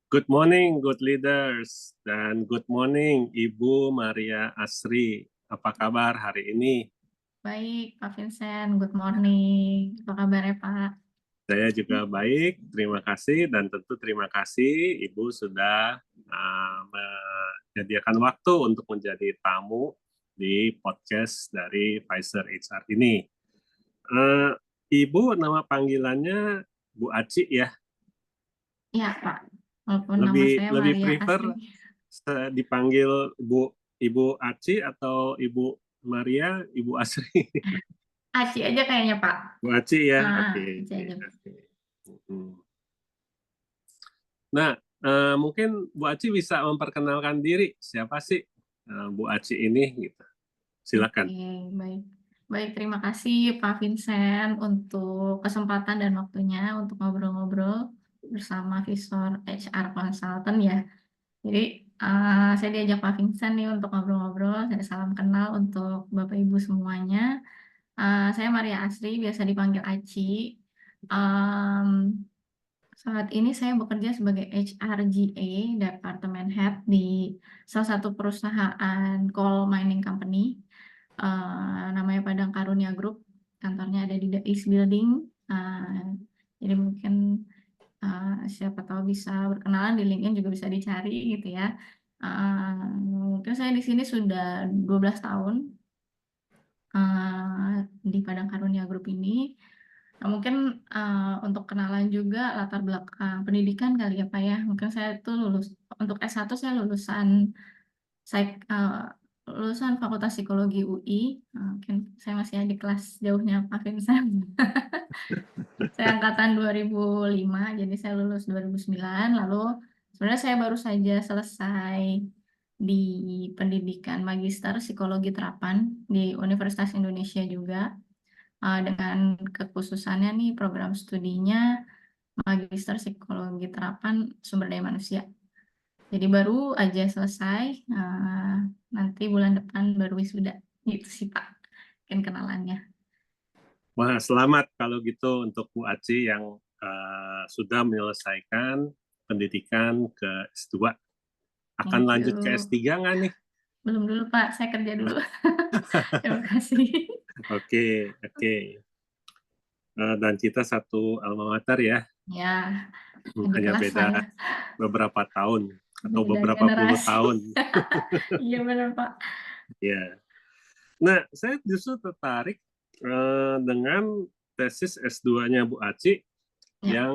Good morning, good leaders, dan good morning, Ibu Maria Asri. Apa kabar hari ini? Baik, Pak Vincent. Good morning. Apa kabarnya, Pak? Saya juga baik, terima kasih, dan tentu terima kasih Ibu sudah menyediakan waktu untuk menjadi tamu di podcast dari Pfizer HR ini. Uh, Ibu nama panggilannya Bu Aci ya? Iya, Pak. Walaupun nama Lebih saya lebih Maria prefer Asri. dipanggil Ibu Aci atau Ibu Maria, Ibu Asri? Aci aja kayaknya, Pak. Bu Aci ya, oke. Aci aja, Pak. Oke. Nah, mungkin Bu Aci bisa memperkenalkan diri. Siapa sih Bu Aci ini? Gitu. Silakan. Oke, baik. Baik, terima kasih Pak Vincent untuk kesempatan dan waktunya untuk ngobrol-ngobrol bersama Visor HR Consultant ya. Jadi, saya diajak Pak Vincent nih untuk ngobrol-ngobrol. Saya salam kenal untuk Bapak Ibu semuanya. Saya Maria Asri, biasa dipanggil Aci. Saat ini saya bekerja sebagai HRGA, Department Head di salah satu perusahaan coal mining company, namanya Padang Karunia Group. Kantornya ada di The East Building. Jadi mungkin siapa tahu bisa berkenalan di LinkedIn, juga bisa dicari gitu ya. Mungkin saya di sini sudah 12 tahun di Padang Karunia Group ini. Nah, mungkin untuk kenalan juga latar belakang pendidikan kali ya Pak ya. Mungkin saya tuh untuk S1 saya eh, lulusan Fakultas Psikologi UI. Mungkin saya masih di kelas jauhnya Pak Vincent. Saya angkatan 2005, jadi saya lulus 2009. Lalu sebenarnya saya baru saja selesai di pendidikan Magister Psikologi Terapan di Universitas Indonesia juga. Dengan kekhususannya nih program studinya Magister Psikologi Terapan Sumber Daya Manusia. Jadi baru aja selesai, nanti bulan depan baru wisuda. Gitu sih Pak, mungkin kenalannya. Wah, selamat kalau gitu untuk Bu Aci yang sudah menyelesaikan pendidikan ke S2. Akan Thank lanjut ke you. S3 nggak nih? Belum dulu Pak, saya kerja dulu. Terima kasih. Oke, oke. Dan kita satu alma mater ya, Ya, adik hanya kelas beda saya. beberapa tahun atau Beda beberapa puluh generasi. tahun. Iya benar Pak. Ya. Nah, saya justru tertarik dengan tesis S2-nya Bu Aci Ya, yang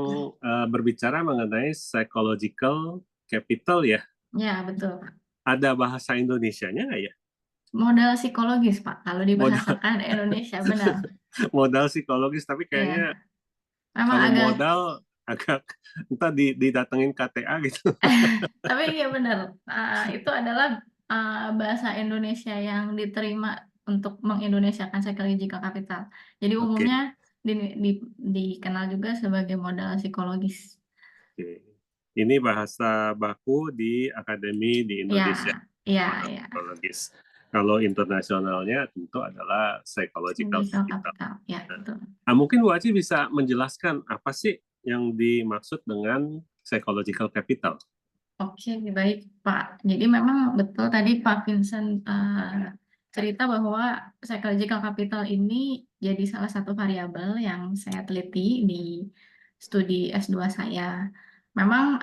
berbicara mengenai psychological capital ya. ya betul. Ada bahasa Indonesianya nggak ya? Modal psikologis Pak, kalau Modal dibahasakan Indonesia benar. modal psikologis, tapi kayaknya Ya, memang kalau agak. modal agak entah didatengin KTA gitu. Tapi iya benar, itu adalah bahasa Indonesia yang diterima untuk mengindonesiakan psychological capital. Jadi Oke, umumnya dikenal juga sebagai modal psikologis. oke. Ini bahasa baku di akademi di Indonesia, Ya, ya, modal ya, psikologis. Kalau internasionalnya tentu adalah psychological psychological capital. capital. Ya, betul. Nah, mungkin Bu Aci bisa menjelaskan apa sih yang dimaksud dengan psychological capital? Oke, baik Pak. Jadi memang betul tadi Pak Vincent cerita bahwa psychological capital ini jadi salah satu variabel yang saya teliti di studi S2 saya. Memang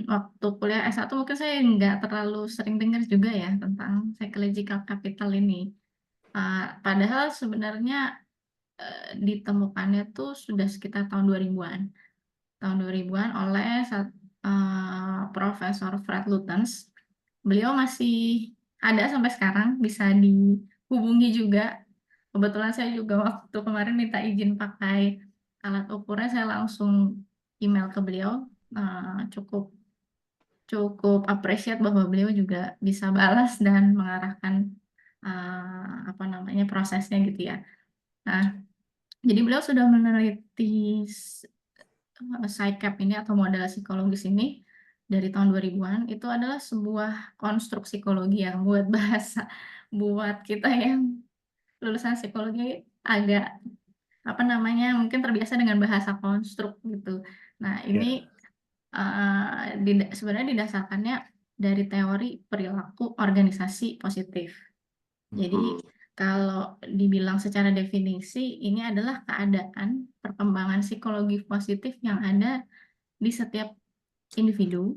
waktu kuliah S1 mungkin saya nggak terlalu sering dengar juga ya tentang psychological capital ini. Padahal sebenarnya ditemukannya tuh sudah sekitar tahun 2000-an. Tahun 2000-an oleh Profesor Fred Lutens. Beliau masih ada sampai sekarang, bisa dihubungi juga. Kebetulan saya juga waktu kemarin minta izin pakai alat ukurnya, saya langsung email ke beliau. Cukup cukup appreciate bahwa beliau juga bisa balas dan mengarahkan apa namanya prosesnya gitu ya. Nah, jadi beliau sudah meneliti PSYCAP ini atau modal psikologis ini dari tahun 2000-an. Itu adalah sebuah konstruk psikologi yang buat bahasa buat kita yang lulusan psikologi agak apa namanya mungkin terbiasa dengan bahasa konstruk gitu. Nah, ini Ya. sebenarnya didasarkannya dari teori perilaku organisasi positif. Jadi kalau dibilang secara definisi, ini adalah keadaan perkembangan psikologi positif yang ada di setiap individu,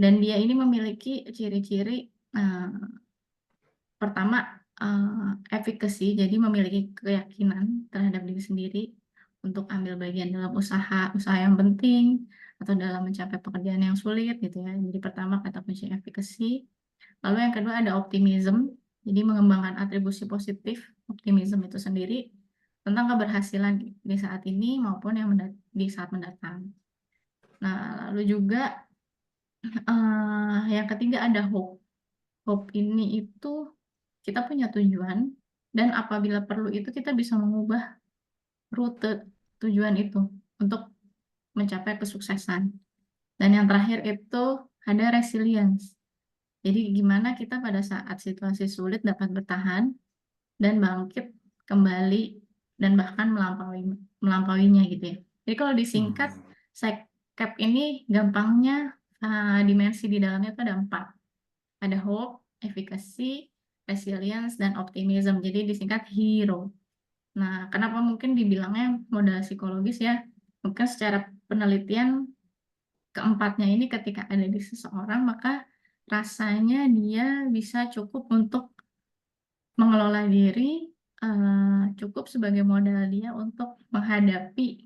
dan dia ini memiliki ciri-ciri pertama efficacy, jadi memiliki keyakinan terhadap diri sendiri untuk ambil bagian dalam usaha yang penting atau dalam mencapai pekerjaan yang sulit gitu ya. Jadi pertama kata kunci efficacy. Lalu yang kedua ada optimism, jadi mengembangkan atribusi positif optimism itu sendiri tentang keberhasilan di saat ini maupun di saat mendatang. Nah, lalu juga yang ketiga ada hope. Hope ini itu kita punya tujuan, dan apabila perlu itu kita bisa mengubah rute tujuan itu untuk mencapai kesuksesan. Dan yang terakhir itu ada resilience. Jadi gimana kita pada saat situasi sulit dapat bertahan dan bangkit kembali dan bahkan melampauinya gitu ya. Jadi kalau disingkat, PSYCAP ini gampangnya dimensi di dalamnya itu ada 4. Ada hope, efficacy, resilience, dan optimism. Jadi disingkat HERO. Nah, kenapa mungkin dibilangnya modal psikologis ya? Mungkin secara penelitian keempatnya ini ketika ada di seseorang, maka rasanya dia bisa cukup untuk mengelola diri, cukup sebagai modal dia untuk menghadapi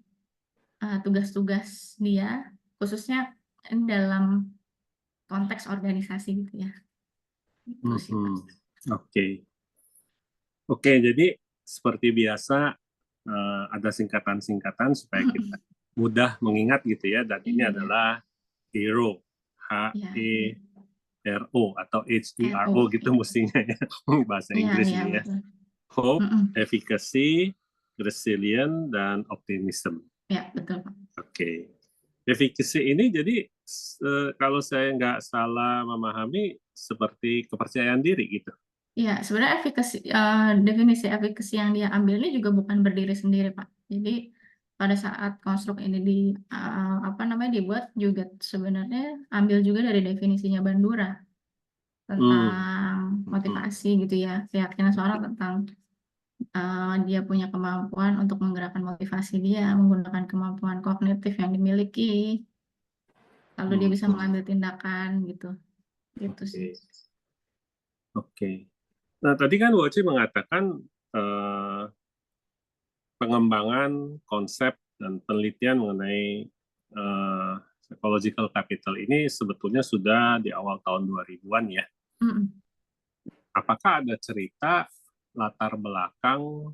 tugas-tugas dia, khususnya dalam konteks organisasi gitu ya. Itu sih, Pak. Oke. Oke, jadi seperti biasa ada singkatan-singkatan supaya kita mudah mengingat gitu ya. Dan ini Iya, adalah HERO, iya, HERO atau HERO RO, gitu iya, mestinya ya bahasa iya, Inggris iya, ini ya. betul. Hope, Mm-mm. efficacy, resilient, dan optimism. Ya, betul, Pak. Oke. Efficacy ini jadi kalau saya nggak salah memahami seperti kepercayaan diri gitu. Iya, sebenarnya definisi efficacy yang dia ambil ini juga bukan berdiri sendiri, Pak. Jadi pada saat konstruk ini dibuat juga sebenarnya ambil juga dari definisinya Bandura tentang motivasi gitu ya, keyakinan seorang tentang dia punya kemampuan untuk menggerakkan motivasi dia menggunakan kemampuan kognitif yang dimiliki, lalu dia bisa mengambil tindakan gitu. Gitu sih. Oke. Nah, tadi kan Woci mengatakan pengembangan konsep dan penelitian mengenai psychological capital ini sebetulnya sudah di awal tahun 2000-an ya. Apakah ada cerita latar belakang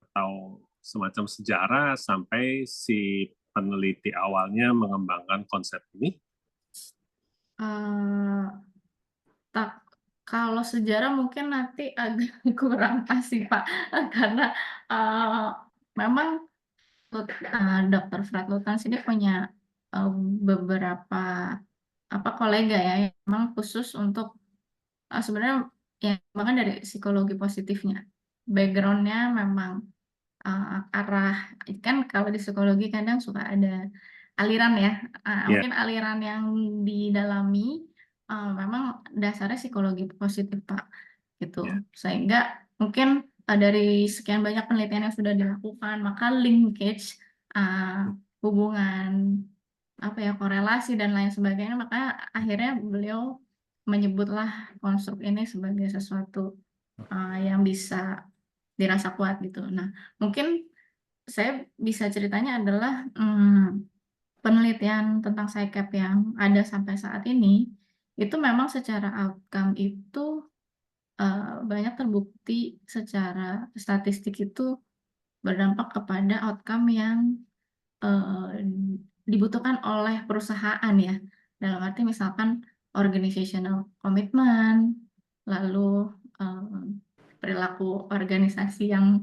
atau semacam sejarah sampai si peneliti awalnya mengembangkan konsep ini? Kalau sejarah mungkin nanti agak kurang pas sih, Pak, karena memang Dr. Fred Lutens ini punya beberapa kolega ya yang memang khusus untuk sebenarnya ya bahkan dari psikologi positifnya. Backgroundnya memang arah kan kalau di psikologi kadang suka ada aliran ya, Ya, mungkin aliran yang didalami memang dasarnya psikologi positif, Pak, gitu. Sehingga mungkin dari sekian banyak penelitian yang sudah dilakukan, maka linkage hubungan korelasi dan lain sebagainya, maka akhirnya beliau menyebutlah konstruk ini sebagai sesuatu yang bisa dirasa kuat gitu. Nah, mungkin saya bisa ceritanya adalah penelitian tentang PSYCAP yang ada sampai saat ini itu memang secara outcome itu banyak terbukti secara statistik itu berdampak kepada outcome yang dibutuhkan oleh perusahaan ya. Dalam arti misalkan organizational commitment, lalu perilaku organisasi yang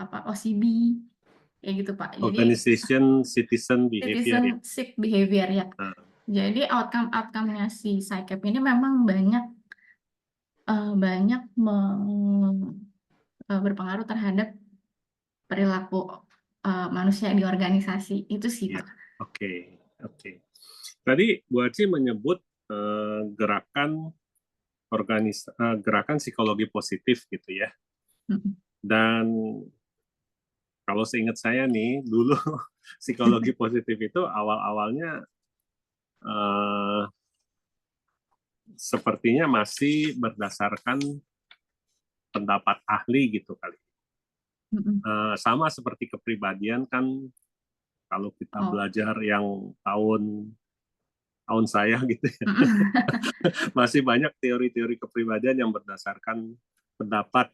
OCB, kayak gitu, Pak. Jadi organization citizen behavior ya. citizenship behavior ya. Jadi outcome-nya si PSYCAP ini memang banyak berpengaruh terhadap perilaku manusia di organisasi itu sih, Ya, Pak. oke. Oke. Tadi Bu Aci menyebut gerakan psikologi positif gitu ya. Dan kalau seingat saya nih, dulu psikologi positif itu awal-awalnya sepertinya masih berdasarkan pendapat ahli gitu kali. Sama seperti kepribadian kan, kalau kita belajar yang tahun saya gitu ya, masih banyak teori-teori kepribadian yang berdasarkan pendapat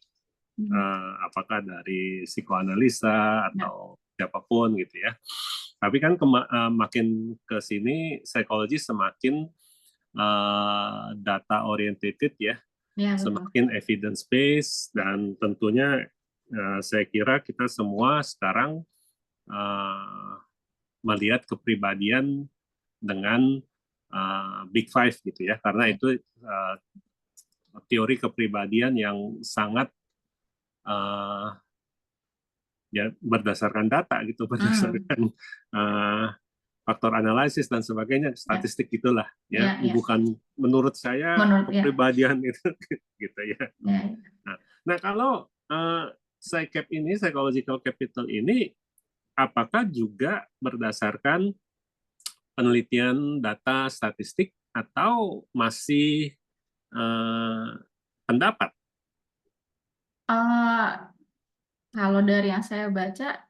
apakah dari psikoanalisa atau siapapun gitu ya. Tapi kan makin ke sini psikologi semakin data oriented ya, semakin evidence based, dan tentunya saya kira kita semua sekarang melihat kepribadian dengan Big Five gitu ya, karena itu teori kepribadian yang sangat ya berdasarkan data gitu, berdasarkan faktor analisis dan sebagainya, statistik gitulah ya, bukan menurut saya kepribadian itu gitu ya. Nah kalau PsyCap ini, psychological capital ini, apakah juga berdasarkan penelitian data statistik atau masih pendapat? Kalau dari yang saya baca,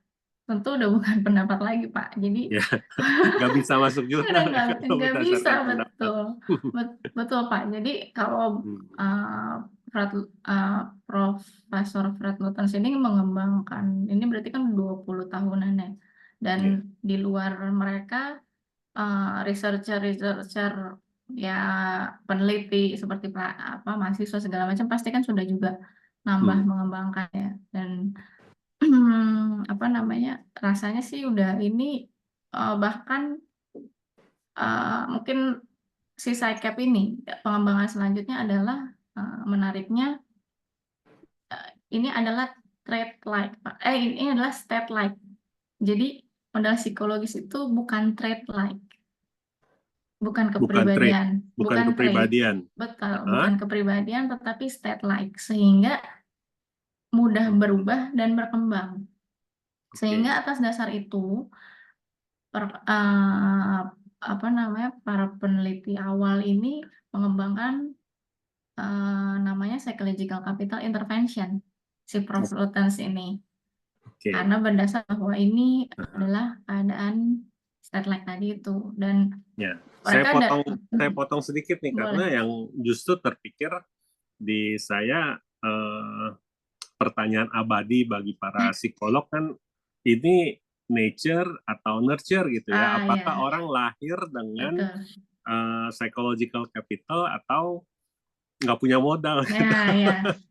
tentu udah bukan pendapat lagi, Pak. Jadi ya, nggak bisa masuk jurnal nggak bisa, betul Pak. Jadi kalau Profesor Fred Lutens ini mengembangkan, ini berarti kan 20 tahunan ya. Dan di luar mereka researcher ya, peneliti seperti mahasiswa segala macam pasti kan sudah juga nambah mengembangkan ya. Dan apa namanya, rasanya sih udah ini bahkan mungkin si PsyCap ini pengembangan selanjutnya adalah menariknya ini adalah trait-like, Pak. Ini adalah state-like. Jadi modal psikologis itu bukan trait-like, bukan kepribadian, bukan kepribadian. Betul, bukan kepribadian, tetapi state-like, sehingga mudah berubah dan berkembang. Sehingga atas dasar itu para peneliti awal ini mengembangkan namanya psychological capital intervention, si Prof. Lutens ini. Karena berdasar bahwa ini adalah keadaan state-like tadi itu. Dan saya potong sedikit nih, karena yang justru terpikir di saya pertanyaan abadi bagi para psikolog kan, ini nature atau nurture gitu ya. Apakah orang lahir dengan psychological capital atau nggak punya modal?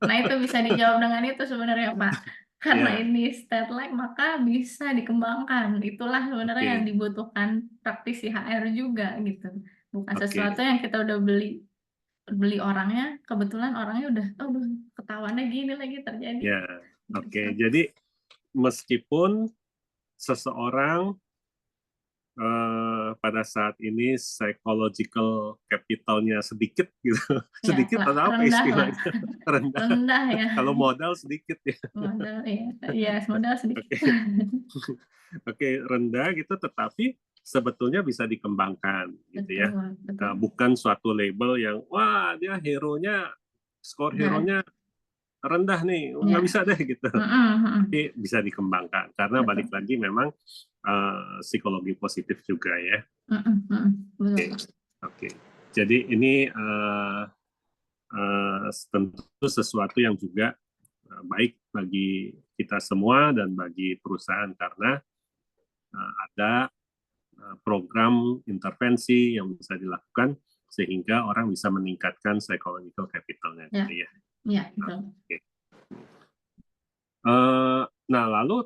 Nah itu bisa dijawab dengan itu sebenarnya, Pak. Karena ini state-like, maka bisa dikembangkan. Itulah sebenarnya yang dibutuhkan praktisi HR juga gitu. Bukan sesuatu yang kita udah beli orangnya, kebetulan orangnya udah ketahuannya gini lagi terjadi. Jadi meskipun seseorang pada saat ini psychological capitalnya sedikit gitu, sedikit atau apa istilahnya, rendah ya. Kalau modal sedikit ya. Modal sedikit. Rendah gitu, tetapi sebetulnya bisa dikembangkan gitu ya. Bukan suatu label yang wah dia hero-nya, skor hero-nya rendah nih, nggak bisa deh gitu. Tapi bisa dikembangkan karena balik lagi memang psikologi positif juga ya. Jadi ini tentu sesuatu yang juga baik bagi kita semua dan bagi perusahaan, karena ada program intervensi yang bisa dilakukan sehingga orang bisa meningkatkan psychological capital-nya gitu ya. Nah, lalu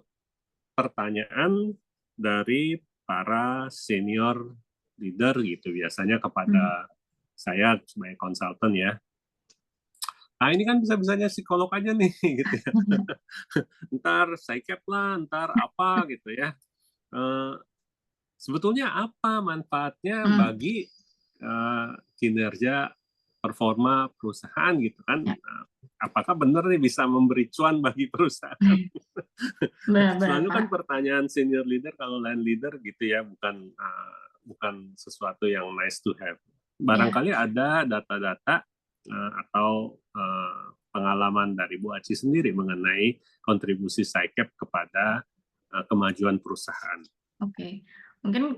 pertanyaan dari para senior leader gitu biasanya kepada saya sebagai konsultan ya. Nah ini kan bisa-bisanya psikolog aja nih gitu ya. Ntar PsyCap lah, ntar apa gitu ya. sebetulnya apa manfaatnya Hmm, bagi kinerja performa perusahaan gitu kan? ya. Apakah benar nih bisa memberi cuan bagi perusahaan? Selalu kan Berapa? pertanyaan senior leader kalau line leader gitu ya, bukan sesuatu yang nice to have. Ya, Barangkali ada data-data atau pengalaman dari Bu Aci sendiri mengenai kontribusi SciCap kepada kemajuan perusahaan. oke. Mungkin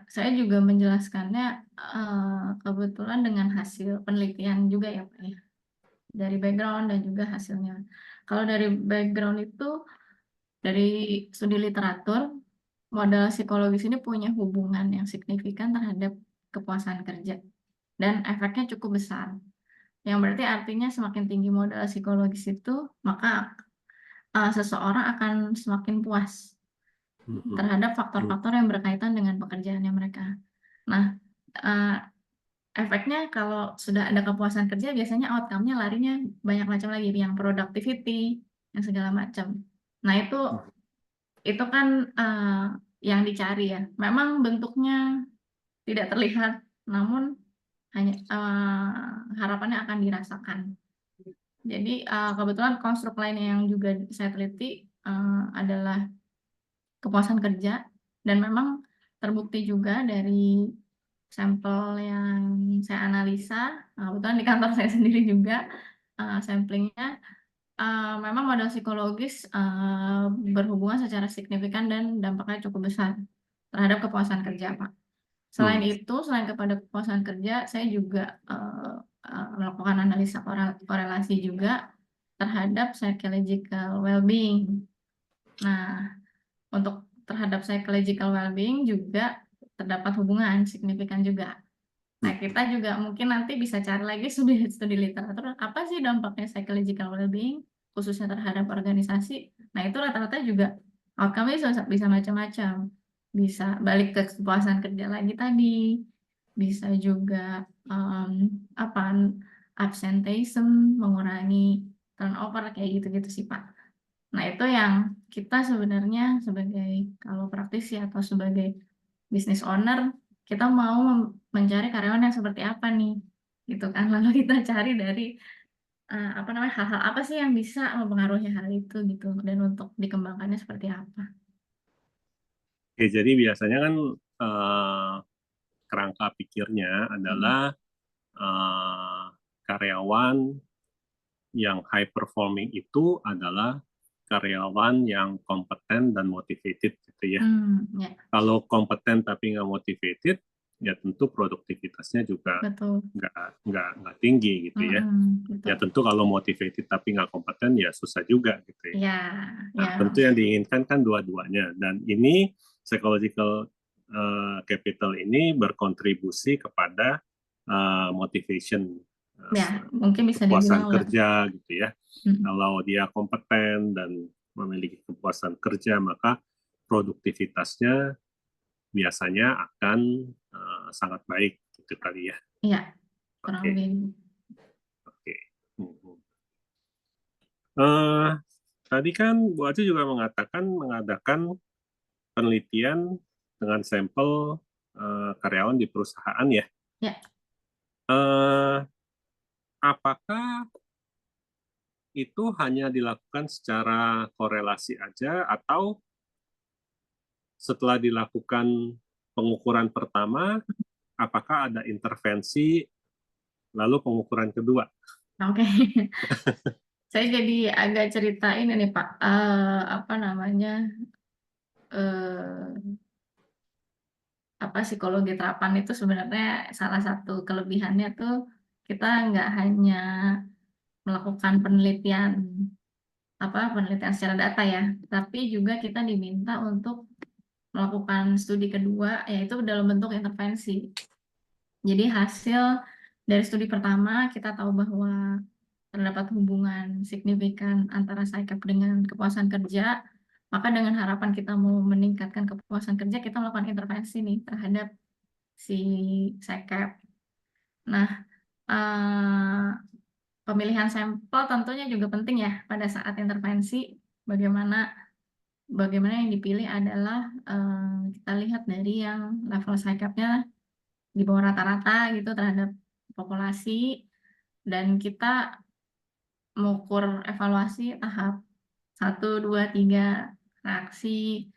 saya juga menjelaskannya kebetulan dengan hasil penelitian juga ya Pak ya. Dari background dan juga hasilnya. Kalau dari background itu, dari studi literatur, modal psikologis ini punya hubungan yang signifikan terhadap kepuasan kerja. Dan efeknya cukup besar. Yang berarti artinya semakin tinggi modal psikologis itu, maka seseorang akan semakin puas terhadap faktor-faktor yang berkaitan dengan pekerjaannya mereka. Nah, uh, efeknya kalau sudah ada kepuasan kerja, biasanya outcome-nya larinya banyak macam lagi, yang productivity, yang segala macam. Nah, itu kan yang dicari ya. Memang bentuknya tidak terlihat, namun hanya harapannya akan dirasakan. Jadi kebetulan konstruk lain yang juga saya teliti adalah kepuasan kerja, dan memang terbukti juga dari sampel yang saya analisa, kebetulan di kantor saya sendiri juga samplingnya, memang modal psikologis berhubungan secara signifikan dan dampaknya cukup besar terhadap kepuasan kerja, Pak. Selain itu, selain kepada kepuasan kerja, saya juga melakukan analisa korelasi juga terhadap psychological well-being. Nah, untuk terhadap psychological well-being juga terdapat hubungan signifikan juga. Nah, kita juga mungkin nanti bisa cari lagi studi literatur, apa sih dampaknya psychological well-being, khususnya terhadap organisasi. Nah, itu rata-rata juga outcome-nya bisa macam-macam. Bisa balik ke kepuasan kerja lagi tadi, bisa juga apa, absenteeism, mengurangi turnover, kayak gitu-gitu sih, Pak. Nah, itu yang kita sebenarnya sebagai, kalau praktisi atau sebagai business owner, kita mau mencari karyawan yang seperti apa nih, gitu kan. Lalu kita cari dari apa namanya, hal-hal apa sih yang bisa mempengaruhi hal itu gitu, dan untuk dikembangkannya seperti apa. Oke, jadi biasanya kan kerangka pikirnya Hmm. adalah karyawan yang high performing itu adalah karyawan yang kompeten dan motivated gitu ya. Ya, Kalau kompeten tapi nggak motivated, ya tentu produktivitasnya juga betul. nggak tinggi gitu ya. Ya Betul. tentu kalau motivated tapi nggak kompeten ya susah juga gitu ya. Ya, Nah, ya. tentu yang diinginkan kan dua-duanya. Dan ini psychological capital ini berkontribusi kepada motivation, Ya, mungkin bisa dibilang kepuasan lah. kerja gitu ya. Mm. Kalau dia kompeten dan memiliki kepuasan kerja, maka produktivitasnya biasanya akan sangat baik gitu kali ya. Ya, kurang Oke, lebih. oke. Eh, Tadi kan Bu Aci juga mengatakan mengadakan penelitian dengan sampel karyawan di perusahaan ya. Ya, Eh, apakah itu hanya dilakukan secara korelasi aja atau setelah dilakukan pengukuran pertama, apakah ada intervensi lalu pengukuran kedua? oke. Saya jadi agak ceritain ini Pak, apa namanya, eh, apa, psikologi terapan itu sebenarnya salah satu kelebihannya tuh, kita nggak hanya melakukan penelitian secara data ya, tapi juga kita diminta untuk melakukan studi kedua, yaitu dalam bentuk intervensi. Jadi hasil dari studi pertama kita tahu bahwa terdapat hubungan signifikan antara SciCap dengan kepuasan kerja, maka dengan harapan kita mau meningkatkan kepuasan kerja, kita melakukan intervensi nih terhadap si SciCap. Nah, pemilihan sampel tentunya juga penting ya pada saat intervensi. Bagaimana yang dipilih adalah kita lihat dari yang level psycap-nya di bawah rata-rata gitu terhadap populasi, dan kita mengukur evaluasi tahap 1, 2, 3 reaksi,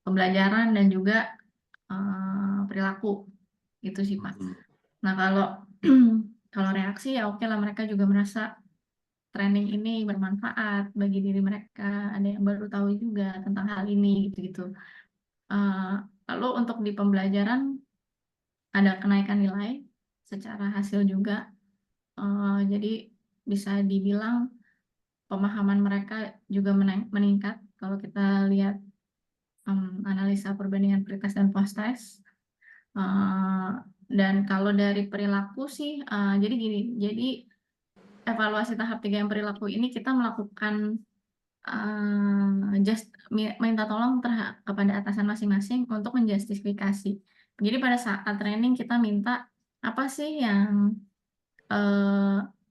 pembelajaran dan juga perilaku, gitu sih Pak. Nah kalau kalau reaksi ya oke lah, mereka juga merasa training ini bermanfaat bagi diri mereka, ada yang baru tahu juga tentang hal ini gitu-gitu. Lalu untuk di pembelajaran ada kenaikan nilai secara hasil juga, jadi bisa dibilang pemahaman mereka juga meningkat kalau kita lihat analisa perbandingan pretest dan post-test. Dan kalau dari perilaku sih, jadi gini, jadi evaluasi tahap 3 yang perilaku ini kita melakukan minta tolong kepada atasan masing-masing untuk menjustifikasi. Jadi pada saat training kita minta apa sih yang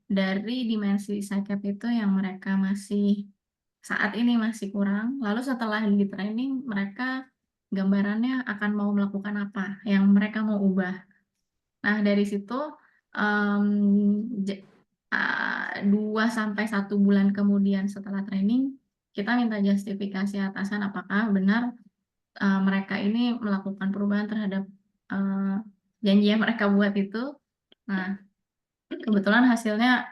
dari dimensi psycap itu yang mereka saat ini masih kurang, lalu setelah di training mereka gambarannya akan mau melakukan apa yang mereka mau ubah. Nah dari situ 2-1 bulan kemudian setelah training kita minta justifikasi atasan apakah benar mereka ini melakukan perubahan terhadap janji yang mereka buat itu. Nah kebetulan hasilnya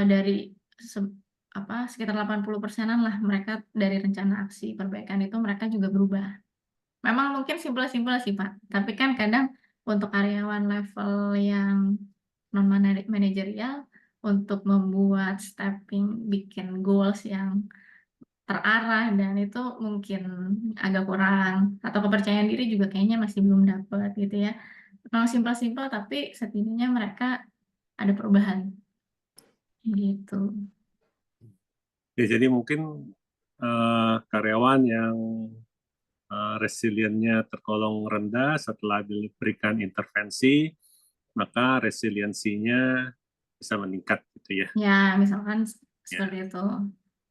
dari sekitar 80%-an lah mereka dari rencana aksi perbaikan itu mereka juga berubah. Memang mungkin simpel-simpel sih Pak, tapi kan kadang untuk karyawan level yang non manajerial untuk membuat bikin goals yang terarah dan itu mungkin agak kurang, atau kepercayaan diri juga kayaknya masih belum dapat gitu ya. Memang simpel-simpel tapi setidaknya mereka ada perubahan gitu. Ya, jadi mungkin karyawan yang resiliennya tergolong rendah setelah diberikan intervensi, maka resiliensinya bisa meningkat gitu ya. Ya, misalkan Ya. seperti itu.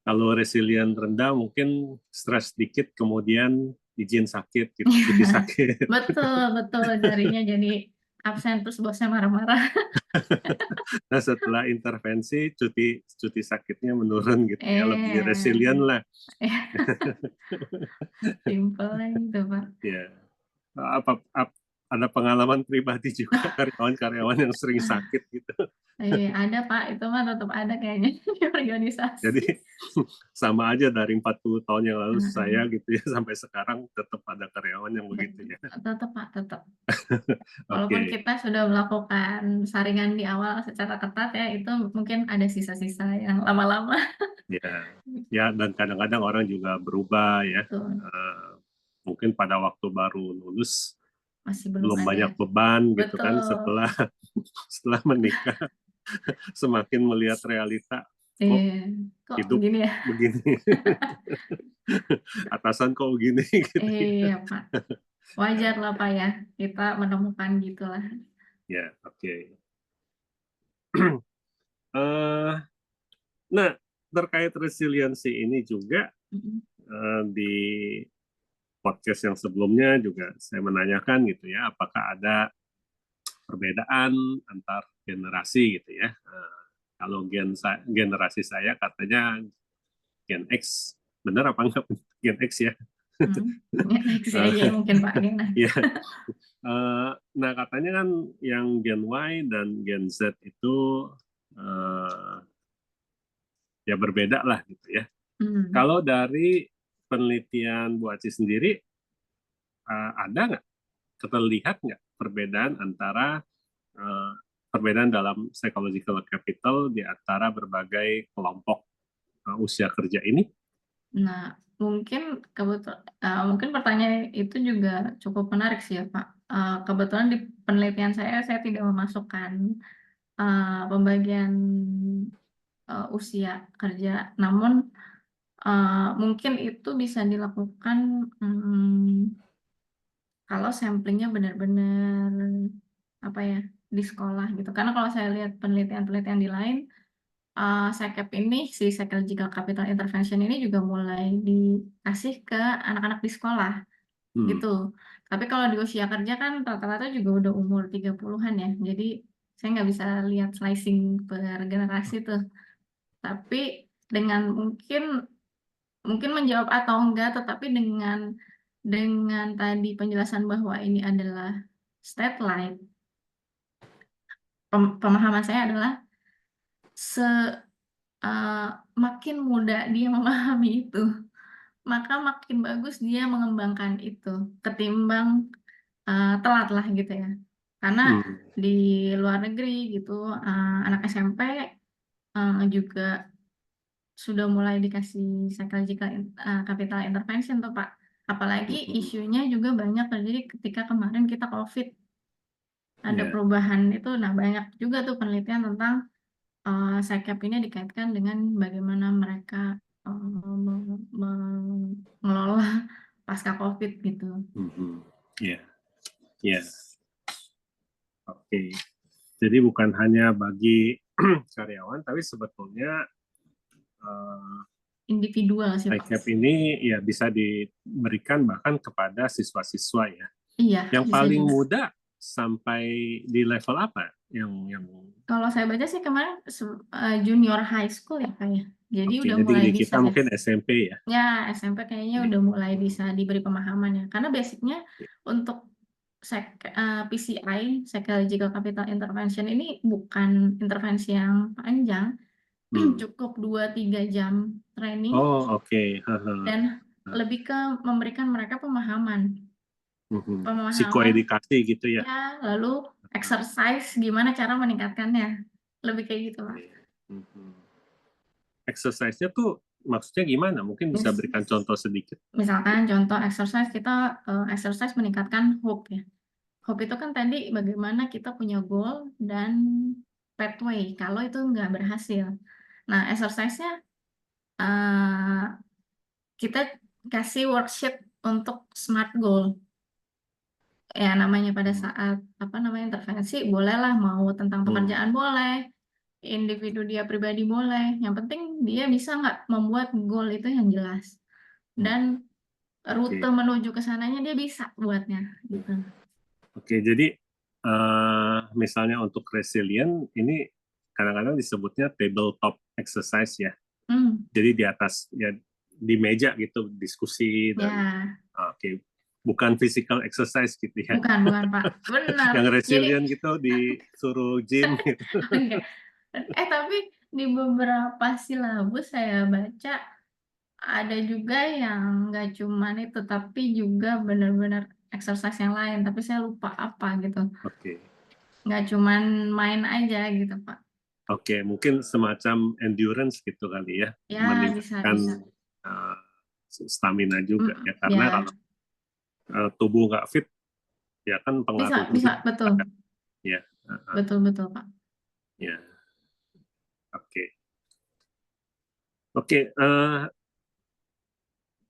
Kalau resilien rendah mungkin stres dikit kemudian izin sakit gitu, cuti sakit. Betul, jarinya jadi absen terus bosnya marah-marah. Nah, setelah intervensi cuti sakitnya menurun gitu ya, lebih Eh, resilient lah. Simple gitu, Pak. Ya. Ada pengalaman pribadi juga karyawan-karyawan yang sering sakit gitu. Ada, Pak. Itu mah tetap ada kayaknya di organisasi. Jadi sama aja dari 40 tahun yang lalu saya Heeh. gitu ya sampai sekarang tetap ada karyawan yang begitu ya. Tetap, Pak, tetap. Walaupun Oke. kita sudah melakukan saringan di awal secara ketat ya, itu mungkin ada sisa-sisa yang lama-lama. Ya. Ya, dan kadang-kadang orang juga berubah ya. Tuh, Mungkin pada waktu baru lulus masih belum belum ada. banyak beban gitu kan, Betul. setelah menikah semakin melihat realita, kok Iya. Kok hidup gini ya? begini, atasan kok begini gitu ya. Iya, Pak. Wajar lah, Pak ya. Kita menemukan gitulah. Ya, oke. Eh, nah, terkait resiliensi ini juga Mm-mm. di podcast yang sebelumnya juga saya menanyakan gitu ya, apakah ada perbedaan antar generasi gitu ya. Kalau generasi saya katanya Gen X, benar apa enggak Gen X ya? Next aja mungkin Pak Gena. Ya, nah katanya kan yang Gen Y dan Gen Z itu uh, ya berbeda lah gitu ya. Hmm. Kalau dari penelitian Bu Aci sendiri, ada nggak, terlihat nggak perbedaan antara perbedaan dalam psychological capital di antara berbagai kelompok usia kerja ini? Nah, mungkin pertanyaan itu juga cukup menarik sih ya Pak. Kebetulan di penelitian saya tidak memasukkan pembagian usia kerja, namun mungkin itu bisa dilakukan kalau samplingnya benar-benar apa ya di sekolah gitu. Karena kalau saya lihat penelitian-penelitian di lain, SECAP ini, si Psychological Capital Intervention ini juga mulai dikasih ke anak-anak di sekolah gitu. Tapi kalau di usia kerja kan rata-rata juga udah umur 30-an ya. Jadi saya nggak bisa lihat slicing per generasi tuh. Tapi dengan mungkin menjawab atau enggak, tetapi dengan tadi penjelasan bahwa ini adalah state light, pemahaman saya adalah makin muda dia memahami itu, maka makin bagus dia mengembangkan itu ketimbang telat lah gitu ya. Karena di luar negeri gitu anak SMP juga sudah mulai dikasih psychological capital intervention tuh Pak. Apalagi isunya juga banyak terjadi ketika kemarin kita COVID. Ada perubahan itu, nah banyak juga tuh penelitian tentang SECAP ini dikaitkan dengan bagaimana mereka mengelola pasca COVID gitu. Ya, ya, oke. Jadi bukan hanya bagi karyawan, tapi sebetulnya individual sih Pak. SECAP ini ya bisa diberikan bahkan kepada siswa-siswa ya. Iya. Yang paling muda sampai di level apa? Yang kalau saya baca sih kemarin junior high school ya Pak ya. Jadi udah jadi mulai di bisa. kita mungkin SMP ya. Ya, SMP kayaknya udah mulai bisa diberi pemahaman ya. Karena basicnya untuk PCI, Psychological Capital Intervention ini bukan intervensi yang panjang, cukup 2-3 jam training. Oh, oke. Dan lebih ke memberikan mereka pemahaman. Psikoedukasi gitu ya. Ya, lalu exercise gimana cara meningkatkannya. Lebih kayak gitu, Pak. Exercise-nya tuh maksudnya gimana? Mungkin bisa berikan contoh sedikit. Misalkan contoh exercise, kita exercise meningkatkan hope ya. Hope itu kan tadi bagaimana kita punya goal dan pathway kalau itu nggak berhasil. Nah, exercise-nya kita kasih worksheet untuk SMART goal. Ya namanya pada saat intervensi bolehlah, mau tentang pekerjaan boleh, individu dia pribadi boleh. Yang penting dia bisa nggak membuat goal itu yang jelas. Dan rute menuju ke sananya dia bisa buatnya gitu. Oke, jadi misalnya untuk resilient ini kadang-kadang disebutnya tabletop exercise ya. Jadi di atas ya di meja gitu diskusi dan oke. Bukan physical exercise gitu ya. Bukan Pak. Benar. Yang resilient gitu disuruh gym gitu. Tapi di beberapa silabus saya baca ada juga yang nggak cuman itu, tapi juga benar-benar exercise yang lain, tapi saya lupa apa gitu. Oke. Nggak cuman main aja gitu, Pak. Oke, mungkin semacam endurance gitu kali ya. Ya, meningkatkan stamina juga ya. Karena kalau tubuh nggak fit, ya kan pengaruh bisa betul. Ya. Betul Pak. Ya. Oke.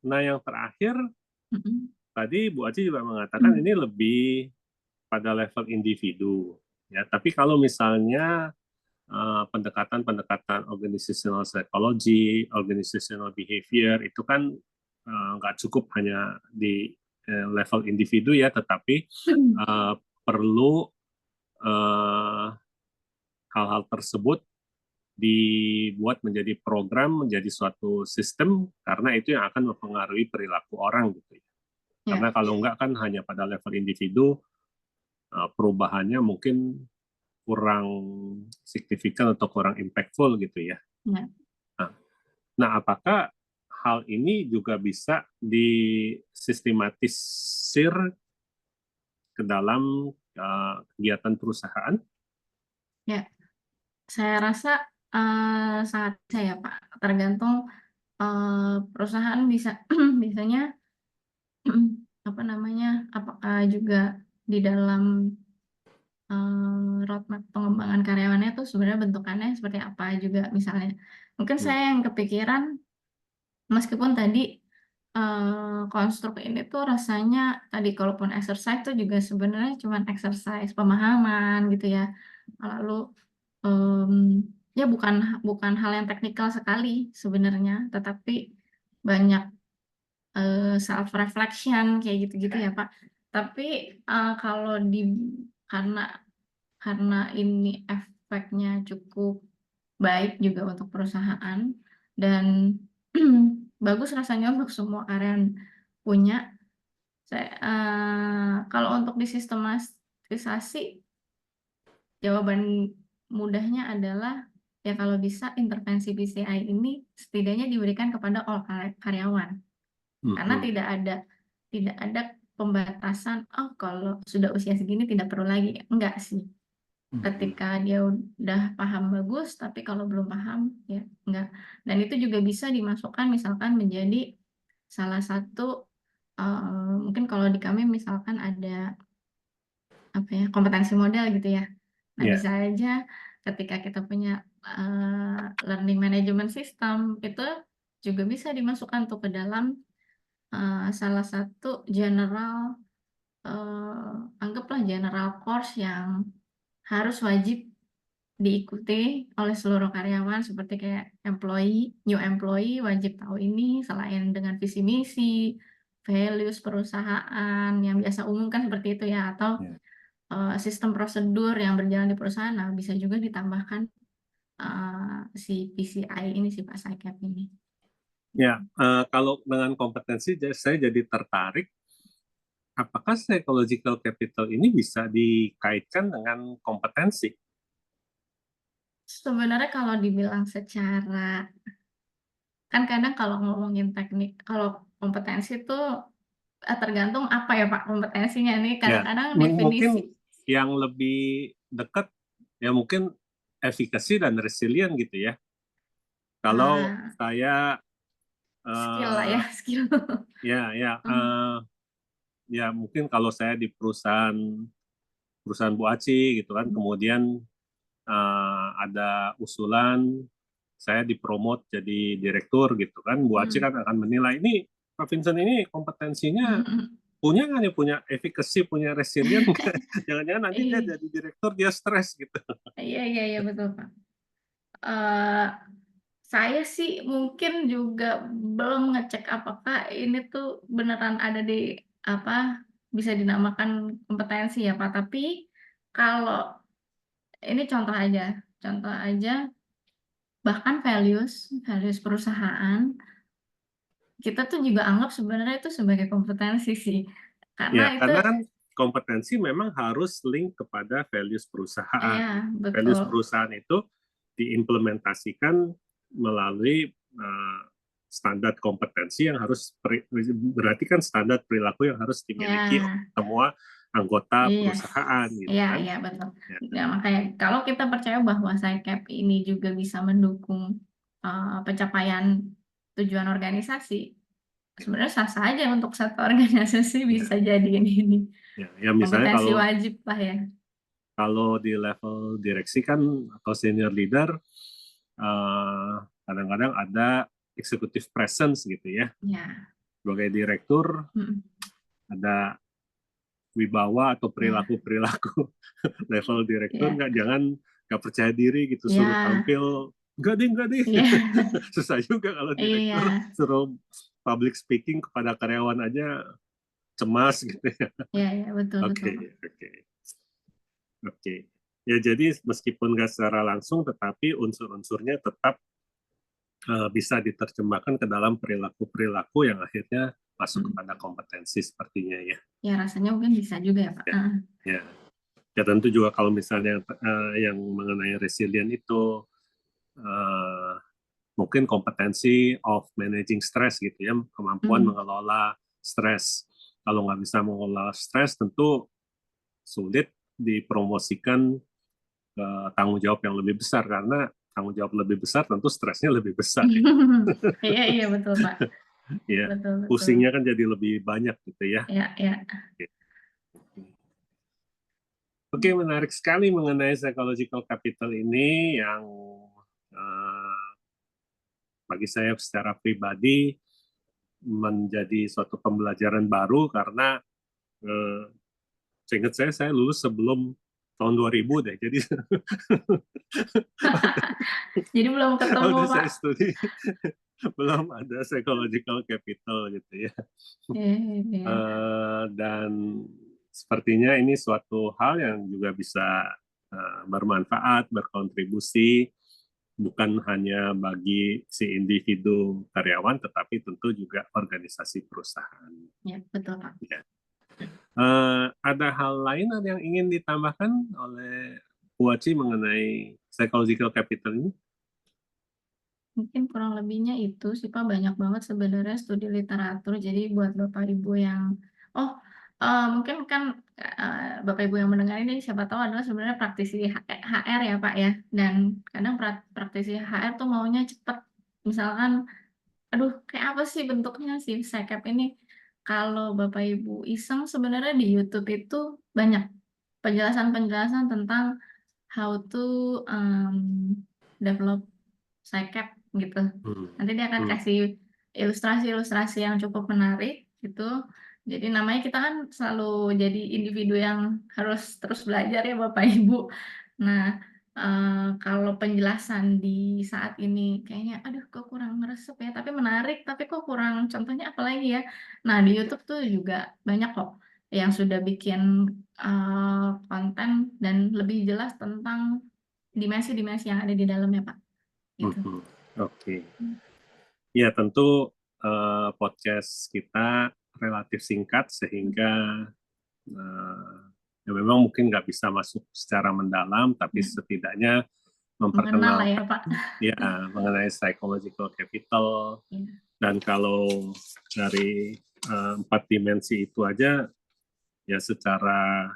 Nah yang terakhir tadi Bu Aci juga mengatakan ini lebih pada level individu ya. Tapi kalau misalnya pendekatan organizational psychology, organizational behavior itu kan nggak cukup hanya di level individu ya, tetapi perlu hal-hal tersebut dibuat menjadi program, menjadi suatu sistem, karena itu yang akan mempengaruhi perilaku orang gitu ya. Karena kalau enggak kan hanya pada level individu, perubahannya mungkin kurang signifikan atau kurang impactful gitu ya. Nah, apakah hal ini juga bisa disistematisir ke dalam kegiatan perusahaan? Ya, saya rasa sangat bisa ya Pak. Tergantung perusahaan biasanya apakah juga di dalam roadmap pengembangan karyawannya tuh sebenarnya bentukannya seperti apa juga misalnya. Mungkin saya yang kepikiran, meskipun tadi konstruk ini tuh rasanya tadi kalaupun exercise tuh juga sebenarnya cuma exercise pemahaman gitu ya. Lalu ya bukan hal yang teknikal sekali sebenarnya, tetapi banyak self reflection kayak gitu-gitu ya Pak. Tapi kalau karena ini efeknya cukup baik juga untuk perusahaan dan bagus rasanya untuk semua karyawan punya. Kalau untuk disistematisasi, jawaban mudahnya adalah ya kalau bisa intervensi PCI ini setidaknya diberikan kepada all karyawan. Karena Mhm. tidak ada pembatasan, oh kalau sudah usia segini tidak perlu lagi. Enggak sih. Mhm. Ketika dia udah paham bagus, tapi kalau belum paham ya enggak. Dan itu juga bisa dimasukkan misalkan menjadi salah satu mungkin kalau di kami misalkan ada apa ya, kompetensi model gitu ya. Nah, Ya, bisa aja ketika kita punya learning management system itu juga bisa dimasukkan tuh ke dalam salah satu general anggaplah general course yang harus wajib diikuti oleh seluruh karyawan seperti kayak new employee wajib tahu ini selain dengan visi misi, values perusahaan yang biasa umum kan seperti itu ya atau ya. sistem prosedur yang berjalan di perusahaan. Nah, bisa juga ditambahkan si PCI ini si Pak Saikep ini. Ya, kalau dengan kompetensi saya jadi tertarik, apakah psychological capital ini bisa dikaitkan dengan kompetensi? Sebenarnya kalau dibilang secara kan kadang kalau ngomongin teknik, kalau kompetensi itu tergantung apa ya Pak kompetensinya nih. Ya, Kadang-kadang definisi. mungkin yang lebih dekat ya mungkin efikasi dan resilient gitu ya. Kalau ah, saya Skill lah eh, ya, skill. ya Hmm, ya mungkin kalau saya di perusahaan Bu Aci gitu kan, kemudian ada usulan saya dipromot jadi direktur gitu kan, Bu Aci hmm, kan akan menilai ini Pak Vincent ini kompetensinya hmm. punya nggak nih, punya efikasi, punya resilient nggak? Jangan-jangan nanti dia Iya, jadi direktur dia stres gitu. iya betul Pak. Eh, saya sih mungkin juga belum ngecek apakah ini tuh beneran ada di apa bisa dinamakan kompetensi ya Pak. Tapi kalau ini contoh aja bahkan values perusahaan kita tuh juga anggap sebenarnya itu sebagai kompetensi sih. Karena Ya, itu karena kan kompetensi memang harus link kepada values perusahaan. ya Values betul. perusahaan itu diimplementasikan melalui standar kompetensi yang harus berarti kan standar perilaku yang harus dimiliki oleh Ya, semua anggota iya. perusahaan gitu Iya, kan. iya betul. Ya, Nah, makanya kalau kita percaya bahwa SciCap ini juga bisa mendukung pencapaian tujuan organisasi, ya, sebenarnya sah-sah aja untuk satu organisasi bisa ya, jadi ini ya. Ya, misalnya kompetensi kalau wajib lah ya. kalau di level direksi kan atau senior leader kadang-kadang ada executive presence gitu ya. Ya, Sebagai direktur mm, ada wibawa atau ya, perilaku-perilaku level direktur, ya, nggak percaya diri gitu, suruh ya, tampil nggak deh ya, susah juga kalau iya, direktur suruh public speaking kepada karyawan aja cemas gitu ya. ya, betul betul Oke, Pak. oke, oke. Ya jadi meskipun nggak secara langsung, tetapi unsur-unsurnya tetap bisa diterjemahkan ke dalam perilaku-perilaku yang akhirnya masuk Mm. kepada kompetensi sepertinya ya. Ya rasanya mungkin bisa juga ya Pak. Ya, ya. Ya tentu juga kalau misalnya yang mengenai resilient itu uh, mungkin kompetensi of managing stress gitu ya, kemampuan Mm. mengelola stres. Kalau nggak bisa mengelola stres, tentu sulit dipromosikan ke tanggung jawab yang lebih besar karena tanggung jawab lebih besar tentu stresnya lebih besar ya. Iya iya betul Pak. Ya, Betul betul. pusingnya kan jadi lebih banyak gitu ya. Ya ya. Oke, menarik sekali mengenai psychological capital ini yang uh, bagi saya secara pribadi menjadi suatu pembelajaran baru karena seingat saya lulus sebelum tahun 2000 deh. Jadi Jadi belum ketemu, waktu Pak. saya studi belum ada psychological capital gitu ya. Iya. Dan sepertinya ini suatu hal yang juga bisa bermanfaat, berkontribusi bukan hanya bagi si individu karyawan, tetapi tentu juga organisasi perusahaan. Ya, betul, Pak. Ya. Ada hal lain yang ingin ditambahkan oleh Bu Aci mengenai psychological capital ini? Mungkin kurang lebihnya itu sih Pak, banyak banget sebenarnya studi literatur. Jadi buat Bapak Ibu yang, oh mungkin kan Bapak Ibu yang mendengar ini siapa tahu adalah sebenarnya praktisi HR ya Pak ya. Dan kadang praktisi HR tuh maunya cepet. Misalkan, aduh kayak apa sih bentuknya si SECAP ini? Kalau Bapak Ibu iseng sebenarnya di YouTube itu banyak penjelasan-penjelasan tentang how to develop SciCap gitu. Nanti dia akan kasih ilustrasi-ilustrasi yang cukup menarik gitu. Jadi namanya kita kan selalu jadi individu yang harus terus belajar ya Bapak Ibu. Nah, kalau penjelasan di saat ini kayaknya aduh kok kurang ngeresep ya, tapi menarik, tapi kok kurang contohnya apalagi ya. Nah, di YouTube tuh juga banyak kok yang sudah bikin konten dan lebih jelas tentang dimensi-dimensi yang ada di dalamnya, Pak. Gitu. Oke. Ya, tentu podcast kita relatif singkat sehingga ya memang mungkin nggak bisa masuk secara mendalam, tapi setidaknya Mengenal lah ya, memperkenalkan Pak. ya mengenai psychological capital. Ya. Dan kalau dari 4 dimensi itu aja, ya secara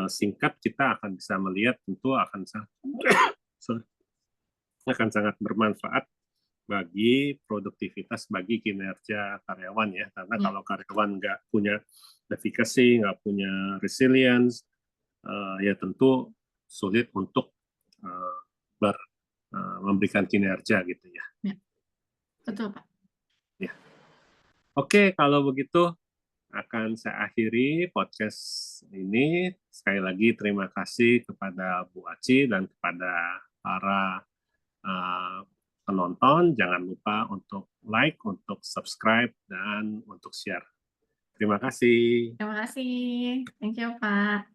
singkat kita akan bisa melihat tentu akan sangat bermanfaat bagi produktivitas, bagi kinerja karyawan ya. Karena kalau karyawan nggak punya efficacy, nggak punya resilience, ya tentu sulit untuk memberikan kinerja gitu ya. Ya. Betul, Pak. Ya. Oke, kalau begitu akan saya akhiri podcast ini. Sekali lagi terima kasih kepada Bu Aci dan kepada para penonton. Jangan lupa untuk like, untuk subscribe, dan untuk share. Terima kasih. Terima kasih. Thank you, Pak.